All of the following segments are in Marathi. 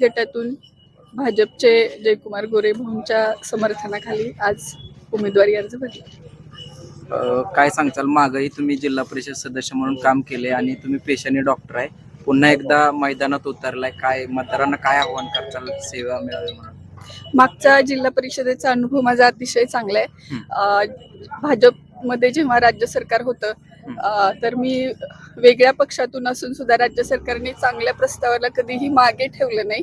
गटातून भाजपचे जयकुमार गोरे भाऊंच्या समर्थनाखाली आज उमेदवारी अर्ज भरला. काय सांगताल, मागही तुम्ही जिल्हा परिषद सदस्य म्हणून काम केले आणि तुम्ही पेशाने डॉक्टर आहे, पुन्हा एकदा मैदानात उतरलाय, काय मतदारांना काय आव्हान करताल सेवा मिळावी म्हणून? मागचा जिल्हा परिषदेचा अनुभव माझा अतिशय चांगला आहे. भाजपमध्ये जेव्हा राज्य सरकार होतं तर मी वेगळ्या पक्षातून असून सुद्धा राज्य सरकारने चांगल्या प्रस्तावाला कधीही मागे ठेवलं नाही.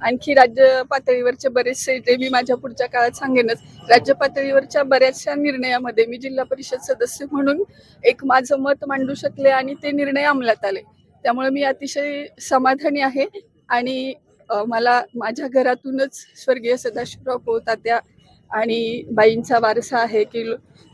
आणखी राज्य पातळीवरचे बरेचसे, जे मी माझ्या पुढच्या काळात सांगेनच, राज्य पातळीवरच्या बऱ्याचशा निर्णयामध्ये मी जिल्हा परिषद सदस्य म्हणून एक माझं मत मांडू शकले आणि ते निर्णय अंमलात आले. त्यामुळे मी अतिशय समाधानी आहे. आणि मला माझ्या घरातूनच स्वर्गीय सदाशिवराव पोतात्या आणि बाईंचा वारसा आहे की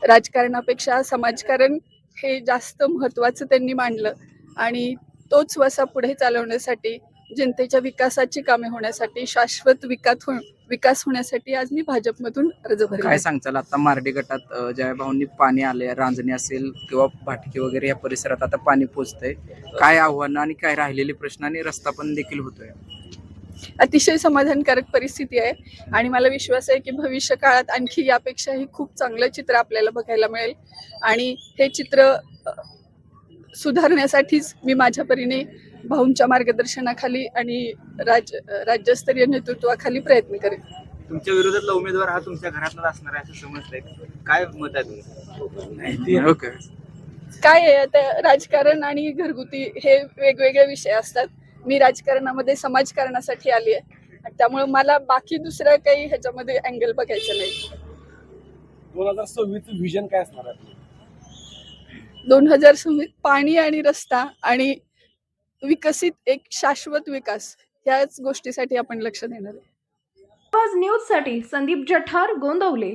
राजकारणापेक्षा समाजकारण हे जास्त महत्त्वाचं त्यांनी मांडलं आणि तोच वसा पुढे चालवण्यासाठी, जनतेच्या विकासाची कामे होण्यासाठी, शाश्वत विकास होण्यासाठी आज मी भाजपमधून अर्ज भरला. काय सांगताल, आता मार्डी गटात ज्या भाऊंनी पाणी आले, रांजणी असेल किंवा भाटकी वगैरे या परिसरात आता पाणी पोचतंय, काय आव्हानं आणि काय राहिलेले प्रश्न आणि रस्ता पण देखील होतोय? अतिशय समाधानकारक परिस्थिती आहे आणि मला विश्वास आहे की भविष्य काळात आणखी यापेक्षाही खूप चांगलं चित्र आपल्याला बघायला मिळेल. आणि हे चित्र सुधारण्यासाठीच मी माझ्या परीने भाऊंच्या मार्गदर्शनाखाली आणि राज्यस्तरीय नेतृत्वाखाली प्रयत्न करेन. तुमच्या विरोधातला उमेदवार हा तुमच्या घरातलाच असणार आहे असं समजतंय, काय मत आहे तुमचं? ओके. काय आहे, आता राजकारण आणि घरगुती हे वेगवेगळे विषय असतात. मी राजकारणामध्ये समाजकारणासाठी आली आहे, त्यामुळे मला बाकी दुसरं काही ह्याच्यामध्ये अँगल बघायचं नाही. 2026 विजन काय असणार आहे? 2026 पाणी आणि रस्ता आणि विकसित एक शाश्वत विकास, ह्याच गोष्टीसाठी आपण लक्ष देणार आहे. न्यूज साठी संदीप जठार, गोंदवले.